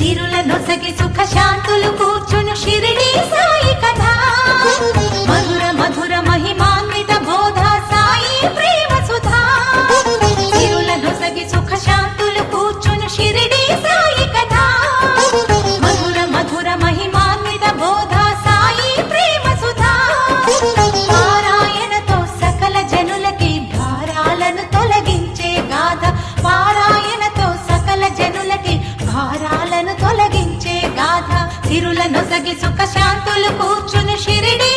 సిరుల నొసగి సుఖ శాంతులు కూర్చును షిరిడి సాయి కథ మధుర మధుర మహిమాన్విత బోధ సాయి ప్రేమ సుధా సిరుల నొసగి సుఖ శాంతులు కూర్చును షిరిడి సాయి కథ మధుర మధుర మహిమాన్విత బోధ సాయి ప్రేమ సుధా పారాయణతో సకల జనులకి భారాలను తొలగించే గాథ పారాయణతో సకల జనులకి భారాలను తొలగించే గాథ సిరుల నొసగి సుఖ శాంతులు కూర్చుని షిరిడి